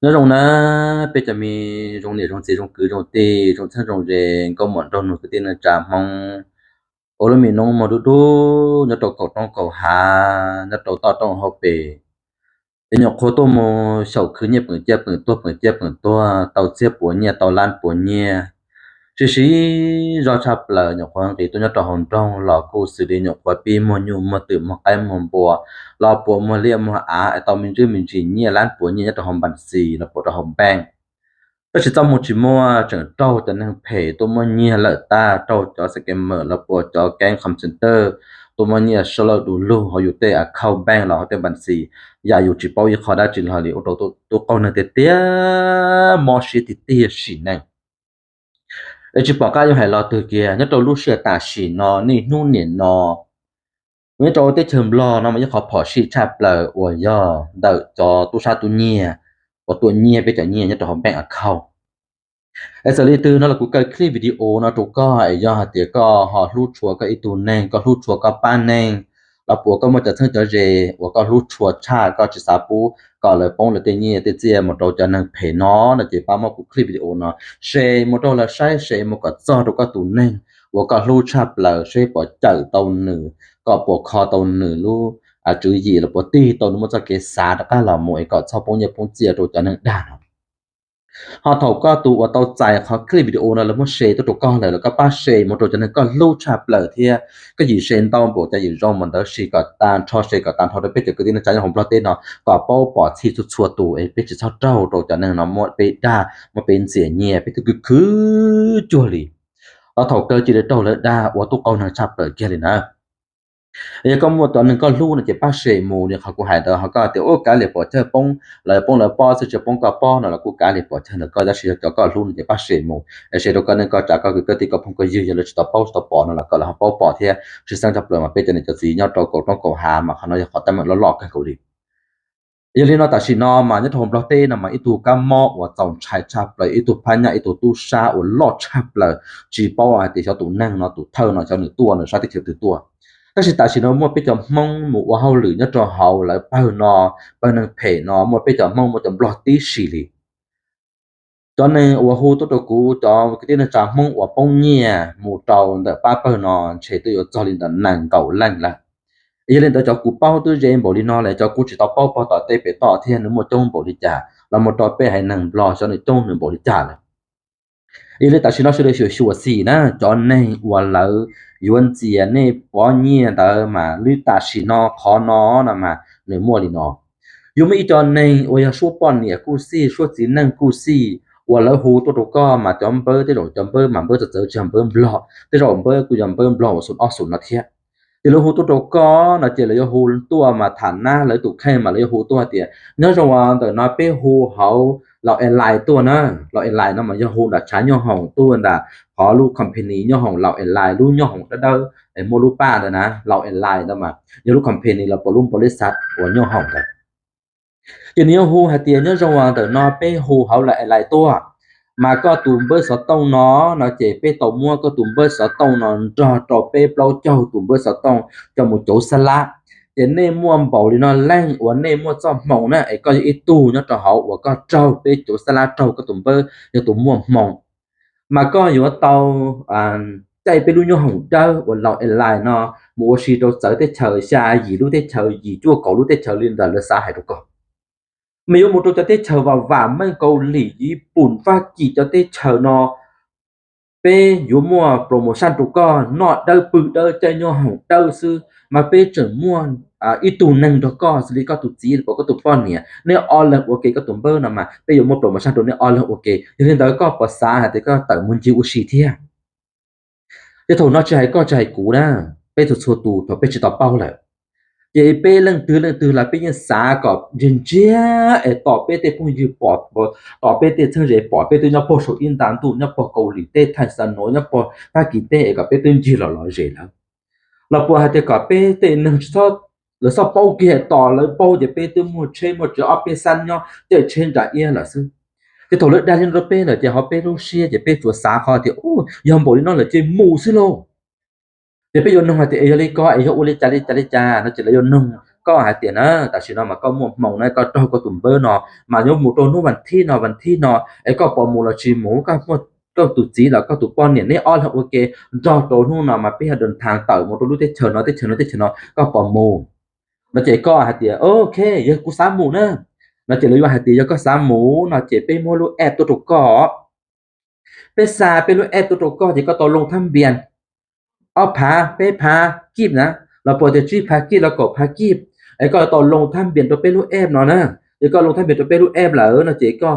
那种呢被จะมีโรงเรียนโรงเจโรงกือโรงเตโรงท่านโรงเรียนก็เหมือนตรงนู้นก็เตนะจามองโอลมีน้องมาดูๆนะตกต้องก็หานะตกต้องเฮาไปเป็นยกโคโตโมเฉาคือเนี่ยเปิ่นเจียเปิ่นตัวเตาเจียปัวเนี่ยเตาล้านปัวเนี่ยสิรอชับละยกควางติตัวเนี่ยตอหอนต้องรอกูสิได้ยกว่าปีมอยูมาตึมมาไกมอบัวรอปัวมาเรียมมาอาไอตอมินจื้อมินจีเนี่ยล้านปัวเนี่ยตอหอมบันซีแล้วปัวตอหอมแป้งก็สิต้องหมดจิมัวจังเจ้าจะนั่งเพตัวมันเนี่ยละตาเจ้าจอสแกมเมอร์แล้วปัวจอแก๊งคอมเซ็นเตอร์ตัวมันเนี่ยชะลอดูลูเฮาอยู่เตะเข้าแบงค์เราเฮาเตะบัญชีอย่าอยู่จิเป้าอีขอได้จิลฮาลีโอตัวเก่านั่นเตี้ยมอชิติเตี้ยสินั่นจิปอกาอยู่ให้เราตัวเกียเนี่ยตัวลูกเสือตาสินอนี่นู่นเนี่ยนอเนี่ยตัวเตะเฉิมรอเนาะมันจะขอพอชิชับเลยอวยย่อเดอจอตุชาตุเนี่ยว่าตัวเนี่ยไปจากเนี่ยตัวหอมแป้งเข้าEsa li tu nó là của cái clip video nó tụ có ai do thì có họ lút chùa cái itu neng có lút chùa có pan neng là bùa có một trận thân trở về và có lút chùa cha có chỉ sa pu có lời bông là tên nhẹ tên chia một đầu cho nên phải nó là chỉ bao một của clip video nó sẽ một đầu là sẽ một cái do tụ có tụ neng và có lút chap là sẽ bỏ chở tàu nữ có bộ kho tàu nữ lu chữ gì là bộ ti tàu nó một cái xa đó là mỗi có sau bông nhẹ bông chia tụ cho nên đànเฮาเฒ่าก็ตัวว่าเต้าใจเขาคลิปวิดีโอนะแล้วมันแชร์ตัวก็เลยแล้วก็ป้าแชร์หมดตัวจังนั้นก็ลู่ชับเลยเที่ยก็อยู่เซนตองบ่จะอยู่รอมันเด้อสิก็ตามชอเชก็ตามเฮาได้ไปเจอก็ที่ในใจของประเทศเนาะก็เป้าปอดที่ชัวตัวไปจะเจ้าตัวจังนั้นเนาะหมดไปด่ามาเป็นเสียเงียไปคือจั่วลิเราเฒ่าเกิดจิได้เจ้าแล้วด่าว่าตัวเก่านั้นชับเลยแค่เลยนะก็หมดตอนนึงก็รู้นะจะป้าเชหมู่เนี่ยเขาก็หายเด้อเขาก็แต่โอ้กาเลยปอเธอปงเลยปงเลยปอสิจะปงก็ปอนะแล้วกูกาเลยปอเธอก็จะสิก็รู้นะจะป้าเชหมู่เชก็นึงก็จากก็คือติก็พงก็ยืนเลยจะปอสตปอนั่นแหละก็แล้วปอปอเที่ยสิสังจะเปลือมาเป็นจะจะสิยอดก็ต้องก็หามาเขาเนาะจะขอแต่มันหลอกกันเขาดิอย่างนี้เนาะแต่สิเนาะมาเนี่ยทมปลาเต้นะมาอีตูกามอว่าจอมชายชับเลยอีตูพันยาอีตูตู้ซาอลอดชับเลยจีปอติเจ้าตูนั่งเนาะตูเธอเนาะเจ้าหนึ่งตัวเนาะชาติเถือตัว但是但是呢，我比较忙，我好累，那做好来包呢，包能陪呢，我比较忙，我就落地势哩。cho nên我好多古cho cái tên là mong我帮你một trâu để ba bao nó chế tôi cho lên là nàng cầu lành là ý lên cho cụ bao tôi dễ bảo đi nó lại cho cụ chỉ tao bao tao tê bể tao thiên nữa một trong bảo đi trả là một trò bể hay nàng lo cho nên trong nữa bảo đi trả là ý lên tại sao nó sẽ được sửa xì na cho nên và lỡ yuan chia này bao nhiêu đó mà lý tại sao nó khó nó là mà người mua đi nóอยู่ไม่จอนในว่าชั่วป้อนเนี่ยกูซี่ชั่วจีนั่งกูซี่ว่าแล้วฮูตัวก็มาจอมเบอร์ที่หลงจอมเบอร์มาเบอร์จะเจอจอมเบอร์บล็อกที่หลงเบอร์กูจอมเบอร์บล็อกสุดออสุดนะเทียที่แล้วฮูตัวก็นะเจเลยฮูตัวมาฐานหน้าเลยตุกแค่มาเลยฮูตัวเตียเนื้อระวังแต่นาเป้ฮูเขาเราแอนไลน์ตัวนะเราแอนไลน์นะมันจะฮูดัดใช้ย่อห้องตัวน่ะพอลูกคอมพานีย่อห้องเราแอนไลน์ลูกย่อห้องก็ได้ไอ้โมลูป้าน่ะนะเราแอนไลน์นะมาย่อลูกคอมพานีเราปลุ่มบริษัทว่าย่อห้องกันอย่างนี้ฮูหาเตียเนี่ยระวังแต่นอเป้ฮูเขาหลายตัวมาก็ตุ่มเบอร์สตองเนาะเนาะเจเป้ตอมัวก็ตุ่มเบอร์สตองเนาะจอเป้เปล่าเจ้าตุ่มเบอร์สตองเจ้าหมู่โจสละเจเน่ม่วมเบาลิเนาะแรงว่าเน่ม่วจอมหม่องนะไอ้ก็อีตู้เนาะเจ้าเฮาว่าก็เจ้าเป้โจสละเจ้าก็ตุ่มเบอร์อยู่ตุ่มม่วมหม่องมาก็อยู่ว่าเตาใจไปรู้อยู่ของเจ้าว่าเราไลน์เนาะบ่สิโตเจอแต่เฉยชาหยีรู้แต่เฉยหยีจั่วเก่ารู้แต่เฉยลินดาละสาให้ทุกคนไม่有mộtตัวจะได้เชิญว่ามันเกาหลีญี่ปุ่นว่ากี่จะได้เชิญเนาะเป้อยู่มัวโปรโมชั่นตุก็นอดเด้อปึกเด้อใจย่อของเด้อซื้อมาเป้เจิงม่วนอีตูนึงตก็สิลิก็ตุจีนก็ตุป้อนเนี่ยเนี่ยออลโอเคก็ตุเบอร์นำมาเป้อยู่มัวโปรโมชั่นตัวเนี่ยออลโอเคอย่างนี้เด้อก็ภาษาแต่ก็เติมมุนจิอุชิเทียจะโทนอใจก็ใจกูนะเป้สุดๆตูเป้จิตอเป้าแหละเจเป้เรื่องตื้อละเป้ยังสากับยินเจียต่อเป้เตพงยืปอดต่อเป้เตเธอเรปอดเป้ตัวเนาะปอโชอินตานตุเนาะปอเกาหลีเตไทยซันโนเนาะปอปากีเตกับเป้ตึนจีหล่อเจแล้วเราปอหาเตกับเป้เตนึงชอบแล้วซอเป้าเกต่อแล้วเป้าเจเป้ตึหมดเชหมดจะเอาเป้ซันเนาะเจเชนดาเอียล่ะซึจะโทรได้ยินรถเป้น่ะจะเฮาเป้รูเซียจะเป้ตัวสาคอที่โอ้ยอมบ่นี่เนาะละเจหมู่ซิโลเดี๋ยวไปยนนงหาเตเอเลยก็ไอ้โอเลจาเลจาเลจาเนาะจะเลยยนนง ก็หาเตียนะแต่สิเนาะมาก็ม่วงมองนะก็ตอก็ตุ่มเบอร์เนาะมาโยหมู่โตนู่วันที่เนาะไอ้ก็ปอมูละชิหมูก็หมดก็ตุจีแล้วก็ตุป้อนเนี่ยนี่อ้อแล้วโอเคจอโตนู่นเนาะมาไปเดินทางเต่าหมู่โตรู้ได้เชิญเนาะก็ปอมูแล้วเจก็หาเตียโอเคเยอะกู3หมู่เนาะแล้วเจเลยว่าหาเตียก็3หมู่เนาะเจไปโมลูแอบตัวตุก็ไปซาไปลูแอบตัวตุก็เจก็ตอลงทำเบียนเอาผาไปผากีบนะเราปอจะจี้ผากีบแล้วก็ผากีบไอ้ก็ตอนลงทำเบียนตัวไปลูแอบเนาะนะเจก็ลงทำเบียนตัวไปลูแอบแล้วเนาะเจก็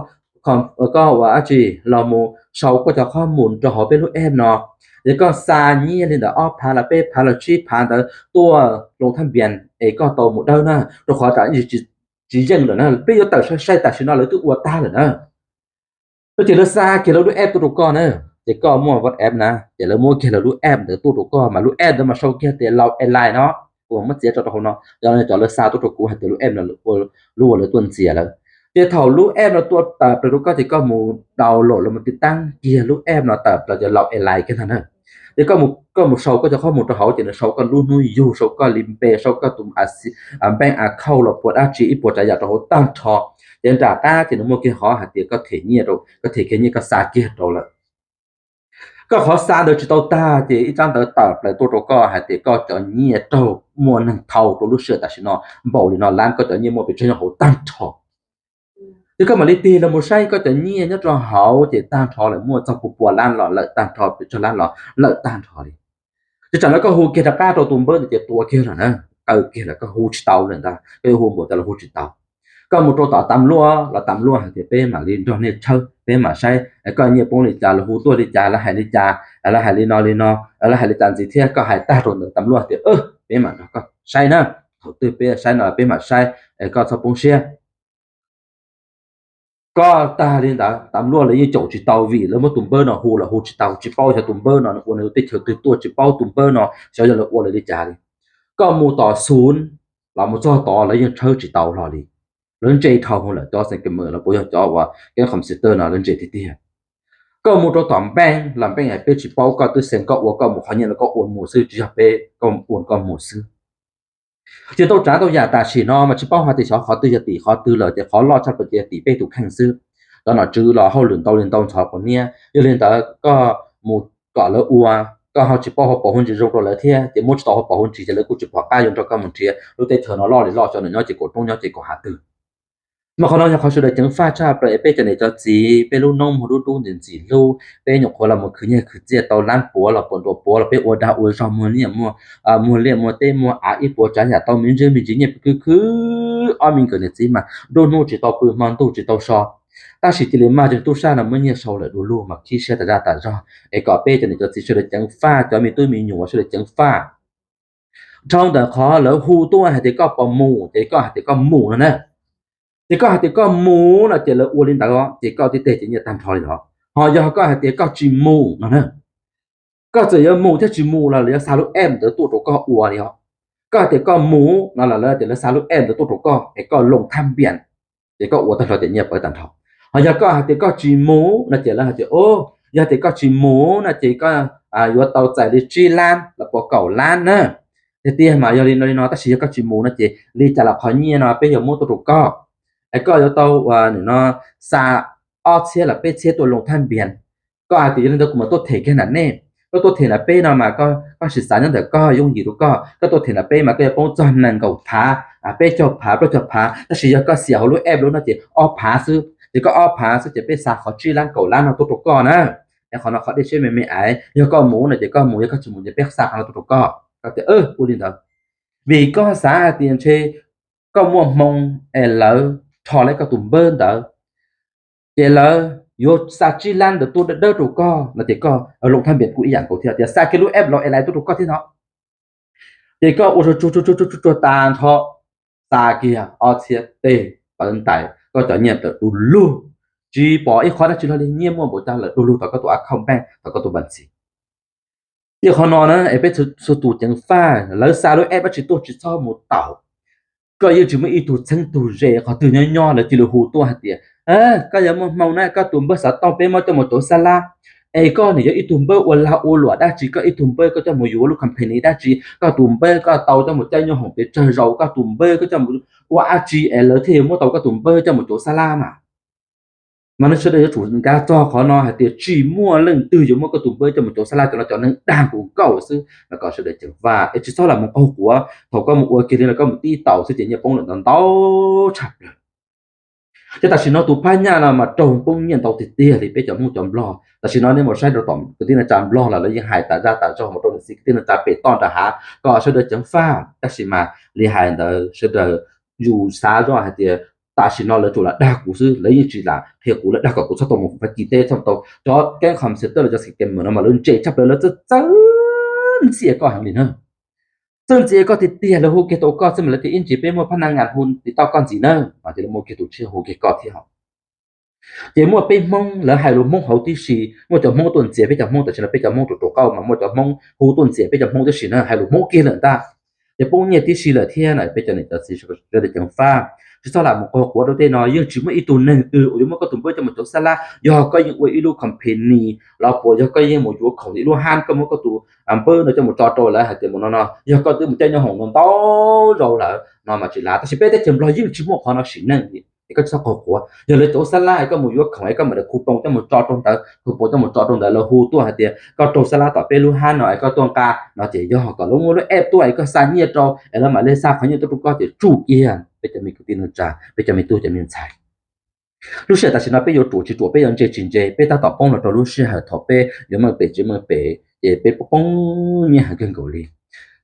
ก็ว่าจีเราโมเชาก็จะข้อมูลจะหอไปลูแอบเนาะแล้วก็ซานี่เลยนะอ้อผาละไปผาละจี้ผา的ตัวลงทำเบียนไอ้ก็โตหมดแล้วนะเราขอจะchỉ dừng rồi nó bây giờ tao sai tại nó lấy tự uất ta rồi nó chỉ là xa kia là đu app tụi con nữa chỉ có mua WhatsApp nè chỉ là mua kia là đu app để tụi con mà đu app mà sau kia thìเราonline nó cũng mất giá cho tụi nó cho nên cho là xa tụi con hay đu app là lưu là tuần xỉa là chỉ thầu đu app là tụi tập tụi con thì có một download là một cái tăng kia đu app nó tập làจะเรา online cái thằng nữa thì có một sốก็จะข้อมูลตัวเขาจะเนี่ยเขาก็รู้นู่อยู่เขาก็ลิมเปเขาก็ตุ่มแบงค์เข้าหลบปวดอาจีปวดใจอยากตัวตั้งทอเดี๋ยวจากก้าจะนโมกิขอหาเตียก็เทเนียโตก็เทเคเนียก็ซาเกียโตละก็ขอซาโดยจิตตาเจอีจังเตอตอบเลยตัวก็หาเตียก็จะเนียโตมัวนั่งเท่าตัวรู้เชื่อแต่สิเนาะบ่นี่เนาะล้านก็จะเนียมัวไปเชื่อเขาตั้งทอthì có mà lý tì là một sai có tự nhiên nhất cho họ chỉ tan thọ lại mua cho cuộc lan lọ lợi tan thọ cho lan lọ lợi tan thọ đi chứ chẳng là có hồ kia đã ca tụm bớt thì tua kia là nè kia là có hồ tàu lên ta cái hồ bộ là hồ tàu có một chỗ tạm lúa thì bé mà lên cho nên chơi bé mà sai có nhiều bông thì trà là hồ tua thì trà là hai li no là hai li trà gì thế có hai ta rồi tạm lúa thì bé mà nó có sai nè đầu tư bé sai là bé mà sai có sao bông xe có ta lên đó tạm luôn là như chỗ chỉ tàu vìแล้วมาตุ่มเบอร์เนาะฮูlàฮูchỉ tàu chỉ bao choตุ่มเบอร์เนาะคนนึงติดถือตัวchỉ baoตุ่มเบอร์เนาะเสียจะละอ้วนเลยดิจ่าดิก็หมู่ต่อ0เรามาจ่อต่อแล้วยังเช่าchỉ tàuรอดิเรื่องเจทองเหรอจ่อใส่กมือแล้วบ่อยจ่อว่าแกคอมพิวเตอร์เนาะเรื่องเจที่ที่ก็หมู่ต่อต่อแป้งลำแป้งไอ้เป็ดchỉ baoก็ตัวเสียงก็ว่าก็หมู่เขาเนี่ยแล้วก็อ้วนหมู่ซื้อจะเป้ก็อ้วนก็หมู่ซื้อchỉ tàu trả tàu giả ta chỉ nó mà chỉ bao hoa thì khó tư giờ tỷ khó tư lời thì khó lo cho bật giờ tỷ bê tụ khang sư đó là chứ là hậu lên tàu chọn còn nia yêu lên đó có một cọ lỡ ua có họ chỉ bao họ bảo hôn chỉ dùng rồi lại thế chỉ muốn tàu họ bảo hôn chỉ là cũng chỉ bỏ ca dùng cho các một chia lúc tết thở nó lo để lo cho nó chỉ cổ trong nhau chỉ cổ hạ tử màเขาเขาสุดจังฟ้าชาไปเป้จะไหนจะจีไปลู่นมหูดูเนี่ยจีลู่เป้หยกคนละมันคือเนี่ยคือเจียตอล้านปัวเราปนตัวปัวเราไปอวดาอวดจอมเนี่ยมัวเลี้ยมัวเต้มัวอีปัวจันอย่าตอมินเจมินจีเนี่ยคือมินเกินเนี่ยจีมาโดนโนจีตอปืนมันตู้จีตอชอ但是这里嘛就都上了么年少了路路嘛其实大家打着ไอ้ก็เป้จะไหนจะจีสุดจังฟ้าจะมีตู้มีหนูสุดจังฟ้าtrong đó khó lỡ huตัวให้ที่ก็ปอมูที่ก็ให้ที่ก็หมู่นะthì có mù là chỉ là uốn lên đó chỉ có tí chỉ như tam thoi đó họ giờ có thì có chỉ mù nó nè có chỉ mù theo chỉ mù là lấy sao lúc em tới tụi có uốn đi họ có thì có mù nó là lấy sao lúc em tới tụi có thì có lồng tham biển thì có uốn tam thoi thì nhập với tam thoi họ giờ có thì có chỉ mù là chỉ là chỉ giờ thì có chỉ mù là chỉ có vô tàu chạy đi truy lan là có cầu lan nè thì tiền mà giờ đi nó ta chỉ có chỉ mù nó chỉ đi trả là khó nhiên nó bây giờ mua tụi cóไอ้ก็จะต้องว่าเนาะซาออกเสียละเป้เสียตัวลงท่านเบียนก็อาจจะยังต้องมาตัวเทแค่นั้นแน่ก็ตัวเทละเป้เนาะมาก็ศึกษาตั้งแต่ก็ยุ่งอยู่ก็ตัวเทละเป้มาก็จะป้องจอนนั่นก็พาเป้จบพาประจบพาแต่สิก็เสียรู้แอบรู้นะจิออกพาซื้อจิก็ออกพาซื้อจะเป้ซาเขาชื่อร้านเก่าร้านเอาตัวก็นะแต่เขาเนาะเขาได้ช่วยไม่ไอ้แล้วก็หมูนะจิก็หมูแล้วก็จมูกจะเป้ซาเขาตัวก็จะพูดดินเด้อvì có xã tiền chơi có mua mong lỡ thọ lại cái tụm bơn đó để là yo sa chi lan được tôi đỡ tụ co là thì co ở lồng tham biển của ý dạng của thì sa cái lúc ép lo lại tôi tụ co thế nó thì có ô chu tàn thọ sa kia ở thiệt tê bên tại có trở nhận được đủ lu chỉ bỏ ít khó là chỉ là nhiên mua bộ ta là đủ lu tao có tụ không bang tao có tụ bản gì thì họ nói nữa em biết số tụ chẳng pha lỡ sa lúc ép chỉ tôi chỉ cho một tàuก็ยังจะไม่อีตัวชั้นตัวเรเขาตัวย่อๆเลยที่เราหูตัวหัดเดียก็ยังมองหน้าก็ตัวภาษาต้องเป็นมาตัวหมดตัวซาลา ก็เนี่ยอีตุมเบอร์วันลาโอหลวได้จีก็อีตุมเบอร์ก็จะมาอยู่ลูกคัมเพนีได้จีก็ตุมเบอร์ก็เตาจะหมดใจยองของไปเจอเราก็ตุมเบอร์ก็จะว่าอาจีเอลเทมว่าเตาก็ตุมเบอร์จะหมดโจซาลามามันจะได้ถูกกาจอขอเนาะเตียจีมั่วเรื่องตื้ออยู่มั่วก็ตุมเบอร์จะหมดโจซาลาจนเราจอนึงด่างกูเก่าซึ่งแล้วก็จะได้จังว่าเอจิซอลามันเอาหัวเขาก็มาอวยกินแล้วก็มาตีเต่าซึ่งเนี่ยป้องหลังตอนเต่าฉับเลยแต่ถ้าสิnó tụ phá nhà là mà trồng bông nhiên tàu tịt tia thì bây giờ mua chấm loแต่สิnó nên một sai đồ tỏm cái tin là chấm lo làยังหายตาraตาcho một đôi cái tin là ta bị ton ta háก็sẽ được chấm phaแต่สิมา厉害的是的อยู่啥状还的但是nó là chủ là đa cú sư lấy như chỉ là theo cú là đa cú sao tàu một phải kỳ tê xong tàu cho cái khám sẽ tức là cho sự kiện mà nó lên chạy chấp là rất chân xỉa có hàng liền hơnซึ่งเจก็ติดเตียแล้วฮูเกโตก็ซึ่งละที่อินจิเป็นมัวพนักงานหุ้นติดต่อก่อนสิเนอะว่าจะมัวเกโตชื่อฮูเกก็ที่เฮาเจมัวไปมองแล้วให้รู้มองเฮาที่สิมัวจะมองต้นเจไปจะมองแต่ฉันไปจะมองตัวเก่ามามัวจะมองฮูต้นเจไปจะมองที่สิเนอะให้รู้มองเกลตาเจปงเนี่ยที่สิละเที่ยน่ะไปจะนี่จะสิจะได้จังฟ้าที่ซะละมันก็หัวเราได้น้อยยังจิมาอีตัวนึงอยู่มันก็ตุ้มเปิ้จะมันจบซะละยอก็ยังอวยอีลูกคัมเพนีเราปอยก็ยังหมดอยู่ของอีลูห้านก็มันก็ตัวอำเภอเนาะจะหมดจอโตแล้วหาเต็มเนาะยอก็ตึ้มใจยังหงนโตเราละเนาะมาจิลาแต่สิไปได้เต็มรอยยิ่งจิมขอเนาะสินั่นนี่ก็จะก็หัวอย่าเลยตัวซะละก็หมดอยู่ของไอ้ก็มาได้คูปองจะหมดจอตรงแต่คูปองจะหมดจอตรงแต่เราฮู้ตัวหาเตียก็ตัวซะละต่อไปลูห้านหน่อยก็ตัวกาเนาะเจยอก็ลงแล้วแอบตัวไอ้ก็ซาเนี่ยจอแล้วมาเลยซาเขาเนี่ยตัวก็จะจูเอียนไปจะมีกุฏินจาไปจะมีตู้จะมีใช้ลูกเสือแต่สินะไปอยู่ตัวจิตัวไปยังเจจินเจไปตาต่อป้องเราตัวลูกเสือหาทอไปเดี๋ยวมันไปจิมันไปเจไปป้องเนี่ยหาเกินกว่าเลย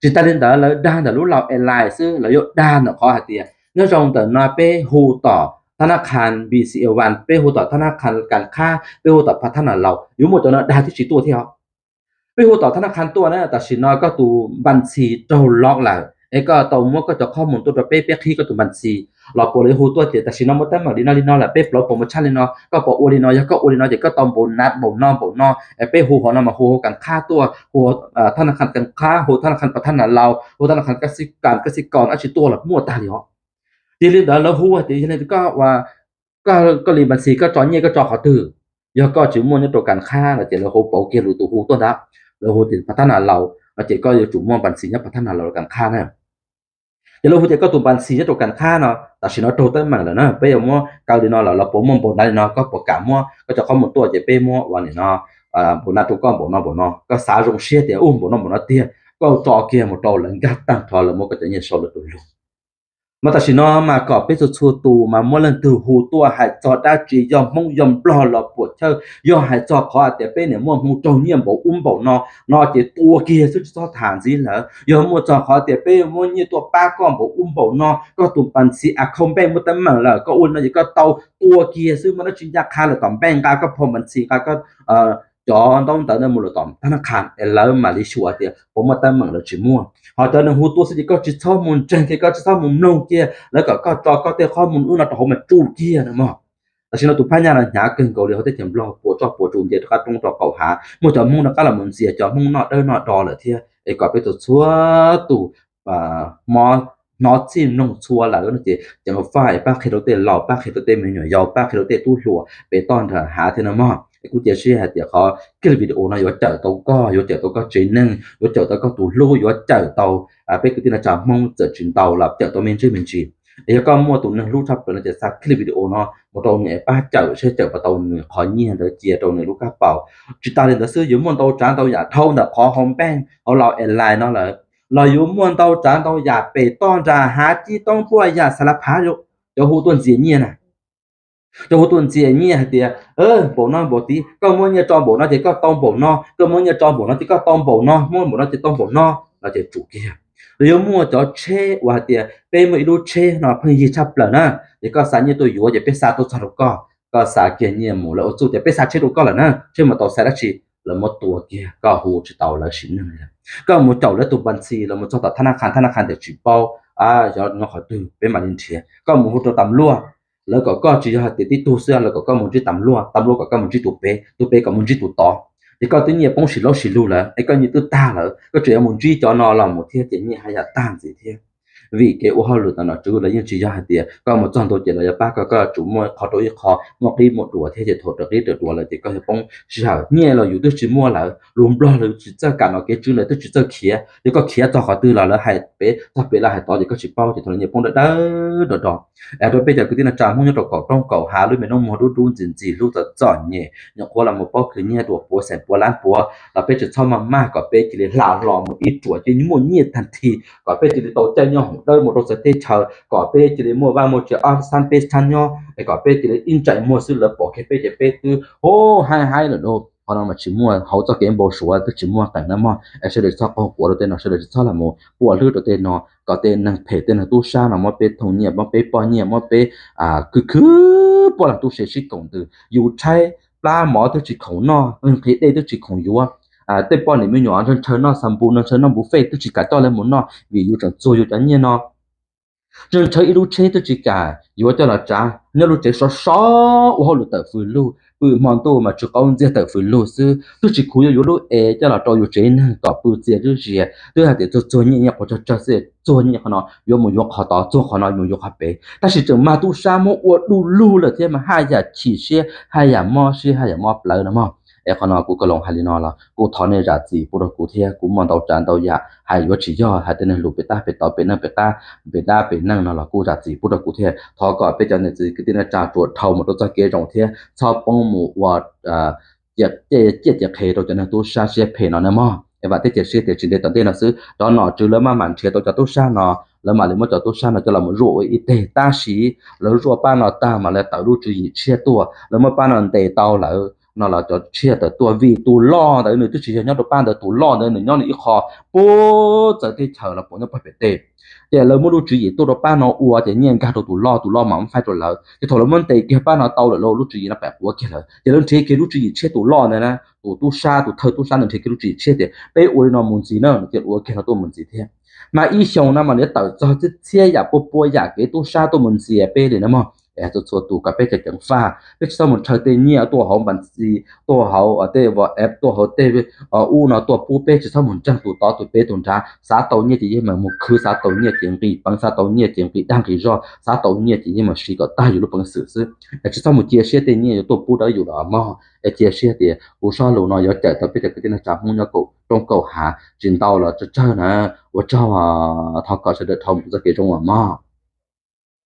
จิตาเล่นแต่แล้วด้านแต่ลูกเราไลน์ซึ่งเรายกด้านเนาะขอหาเตียเนื่องจากแต่นาไปฮูต่อธนาคาร BCL1 ไปฮูต่อธนาคารการค้าไปฮูต่อพัฒนาเราอยู่หมดตัวนั้นด้านที่สิตัวที่เฮาไปฮูต่อธนาคารตัวนั้นแต่สินะก็ตัวบัญชีเจ้าล็อกแล้วไอ้ก็ตัวมัวก็จะข้อมูลตัวเป๊ะๆที่ก็ตัวบัญชีเราปเลยฮูตัวแต่สินะบ่แต่มาลินาละเป๊ะโปรโมชั่นเลยเนาะก็ปอโอลินอยก็โอลินอยก็ตอมโบนัสบ่นอไอ้เป๊ะฮูหอนะมาฮูกันค่าตัวฮูธนาคารกันค้าฮูธนาคารพัฒนาเราฮูธนาคารกสิกรอาชีตัวละมั่วตาเลยเนาะทีนี้แล้วฮูทีนี้ก็ว่าก็รีบัญชีก็จอเนี่ยก็จอเขาตื้อยก็จิมั่วในตัวการค้าแล้วเจแล้วฮูเปาเกรู้ตัวฮูตัวนะแล้วฮูติพัฒนาเราแล้วเจก็อยู่จุมั่วบัญชีเนี่ยพัฒนาเราการค้านะจะรู้จะก็ตัวบัญชีจะตัวการค้าเนาะแต่สิเนาะโตเต็มมันแล้วเนาะไปเอามั่วเกาดีเนาะเราปมมั่วบ่ได้เนาะก็ประกาศมั่วก็จะข้อมูลตัวจะไปมั่ววันนี้เนาะบ่นาตัวก็บ่เนาะก็สารงเสียแต่บ่เนาะเตี้ยก็จอเกียหมดตัวหลังกัดตั้งทอแล้วมั่วก็จะเนี่ยโซลตัวลงมาแต่สิเนาะมาก็ไปชัวตูมามั่วเรื่องตัวหูตัวหายจอดได้จียอมมงยอมปลอเราปวดเชยอหายจอขอแต่ไปเนี่ยมั่วหูจงเนี่ยบ่บ่เนาะจะตัวเกียซึ่งจะถานสิเหรอยอมมั่วจอขอแต่ไปมั่วเนี่ยตัวป้าก็บ่เนาะก็ตุปันสิอะคอมแบงบ่ตั้งมั่งแล้วก็อุ่นน่ะก็เตาตัวเกียซึ่งมันจินยาคาแล้วตอมแบงก็พอมันสิก็จอต้องตอนมูลตอมธนาคารแล้วมาลิชัวเตียผมมาตั้งมั่งแล้วจิมั่วพอตอนนั้นหูตัวสิก็จิข้อมูลจังก็จะข้อมูลลงเกียแล้วก็จอก็เตข้อมูลอุ่นน่ะตอมันจูเกียนะหมอแต่สิเราตุพญานะหาเกินเกาเลยเขาได้เต็มรอปวดจูเกียก็ตรงต่อเก่าหามั่วจอมุ่งนะก็ละมันเสียจอมุ่งเนาะเนาะดอเลยเที่ยไอ้ก็ไปตัวชัวตู่มอnó chỉ nông chua là nó chỉ chẳng có phải bác khi đầu tiên lò bác khi đầu tiên mình nhỏ giàu bác khi đầu tiên tu lùa bé ton thở há thế nào màกูจะเชื่อเดี๋ยวเขาคลิปวิดีโอนะอยู่เจอตัวก็อยู่เจอตัวก็จีนึงอยู่เจอตัวก็ตัวลู่อยู่เจอตัวไปกูที่น่าจะมองเจอจินตัวหลับเจอตัวเมนชื่อเมนจีแล้วก็มั่วตัวนึงลู่ทับตัวน่าจะสักคลิปวิดีโอเนาะมั่วตัวเนี่ยป้าเจอใช่เจอตัวนึงขอเงี้ยเดี๋ยวเจียตัวนึงลูกกระเป๋าจิตตาเรียนซื้ออยู่มั่วตัวจานตัวอยากเท่าน่ะขอหอมแป้งเอาเราแอนไลน์เนาะเลยเราอยู่มั่วตัวจานตัวอยากไปต้อนจะหาที่ต้องป่วยอยากสารพัดอยู่เดี๋ยวหูตัวเจียเนี่ยนะcho hồ tuần chia nhia thì bộ nó bộ tí có muốn nhia cho bộ nó thì có tông bộ nó có muốn nhia cho bộ nó thì có tông bộ nó muốn bộ nó thì tông bộ nó là chỉ chủ kia nếu mua cho che và thì bên mấy đôi che nó phải gì chấp là nè thì có sáng như tôi yếu thì biết sao tôi sao được có sáng kia nhia mù là ô chú thì biết sao che được có là nè chứ mà tàu sai đó chỉ là một tua kia có hồ chỉ tàu là xịn này có một tàu là tụบัญชีlà một cho tàuธนาคารđể chỉ bao cho nó khỏi từ bên mà liên thiệt có một hồ tàu tầm luônแล้วก็จีฮะติดตัวเสื้อแล้วก็มันจีตำลัวก็มันจีตัวเปก็มันจีตัวต่อที่ก็ตัวเนี่ยป้องสิลูแล้วไอ้ก็นี่ตัวตาแล้วก็จะมันจีจอนอเราหมดเที่ยเนี่ยให้ตั้งสิเที่ย vì cái ô hao lụt nó chú là những chỉ ra tiền có một trong tổ chức là ba có chủ mua khó đối khó một đi một đùa thế thì thuộc được đi được đùa là thì có thể bông sợ nhẹ là 有的只mua là luôn lo là chỉ cho cả nó cái chú là chỉ cho kia thì có kia cho họ tư là hay bé đặc biệt là hay to thì có chỉ bao thì thôi nhiều bông đỡ đó rồi bây giờ cái tin là trạm không nhớ được cậu trong cậu hà luôn mình nó mua đu gì lúc giờ chọn nhẹ nhớ qua là một bao cứ nhẹ đùa bùa sẹp bùa lán bùa là bây giờ sau mà có bé chỉ là lò một ít chuột chứ những mua nhẹ thành thì có bé chỉ là tổ chơi nhau đây một đôi sẽ tê chờ có bé chỉ là mua ba một triệu san bé san nhau có bé chỉ là in chạy mua sư lập bỏ cái bé chỉ bé tư ô hai là đâu họ nói mà chỉ mua hậu cho cái bộ số tức chỉ mua cảnh mà sẽ được cho con của tên nó sẽ được cho là một của lứa đầu tên nó có tên năng thể tên là tu sa là một bé thông nhẹ một bé bao nhẹ một bé cứ bỏ là tu sẽ chỉ cộng từ dù trái pla mỏ tôi chỉ khổng nó thế đây tôi chỉ khổng yếu tên bao này mới nhỏ trên chơi nó sắm bù nó chơi nó bù phê tôi chỉ cả to lên muốn nó vì dù chẳng rồi dù chẳng như nó trên chơi ít chế tôi chỉ cả dù cho là trả nếu lúc chế số hoặc lúc tập phụ lu mòn tô mà chụp con dễ tập phụ lu sư tôi chỉ cúi dù lúc cho là cho dù chế nè có bự dễ chứ gì tôi hay để cho nhẹ nhẹ của cho sẽ cho nhẹ nó dù một dục họ đó cho họ nói một dục họ bé但是整嘛都沙漠我都路了thế mà hai giờ chỉ xe hai giờ mò xe hai giờ mò lỡ màเขานอกูก็ลงหาลีนอละกูถอนในราจีกูกูเทียกูมองตาจานตายาหายว่าchỉย่อหายแต่ในลูกเปตาเปตอเป็นนั่งเปตาเป็นนั่งนอละกูราจีกูกูเทียทอก็ไปจันในจีคือที่น่าจ่าตรวจเท่าหมดตัวจะเกจงเทียชอบป้องหมู่ว่าเจ็ดเคตัวจะนั่นตัวชาเสียเพนอนะมอว่าที่เจ็ดเสียเจ็ดจินเดตอนเดนซื้อตอนหนอจือแล้วมาหมันเทียตัวจะตัวชาเนาะแล้วมาเลยมาจะตัวชาเนาะจะเรามารู้อีเตตาสีแล้วรู้ป้าเนาะตามาแล้วต่อรู้จือเชียตัวแล้วมาป้าเนาะเตเตาแล้วnó là cho chia từ tua vì tu lo đấy nữa chỉ nhau được ban được tu lo đấy nữa nhau này khó bố giờ thì chờ là bố nó phải tệ để là muốn chú ý tu được ban nó ua để nhận cả tu lo mà không phải rồi là thì thôi là muốn tệ cái ban nó tao là lúc chú ý nó phải ua kia là để lúc thế cái lúc chú ý chia tu lo này nè tu sa tu thơ tu sa nên thế cái lúc chú ý chia để bây ua nó muốn gì nữa cái ua kia nó tu muốn gì thế mà ý xong nó mà để tạo cho cái chia giả bố giả cái tu sa tu muốn gì bây để nó màจะชัวตูกับเป็ดจังฟ้าเป็ดสมุนเชเตเนี่ยตัวเขาบัญชีตัวเขาเตว่าแอปตัวเขาเตอู้เนาะตัวปูเป็ดจะสมุนจังตัวต่อตัวเป็ดตุนจ้าสาตัวเนี่ยจะยังมันมุคือสาตัวเนี่ยเจียงปีปังสาตัวเนี่ยเจียงปีดังกี่รอสาตัวเนี่ยจะยังมันสีก็ตายอยู่รูปปังสื่อซื้อแต่จะสมุนเจียเสียเตเนี่ยตัวปูได้อยู่หรอมั้งเจียเสียเตกูชอบรู้เนาะ要แต่เป็ดก็ที่น่าจับมุ่ง要กู中狗哈见到了这呢我知道他搞是的他不是给中我嘛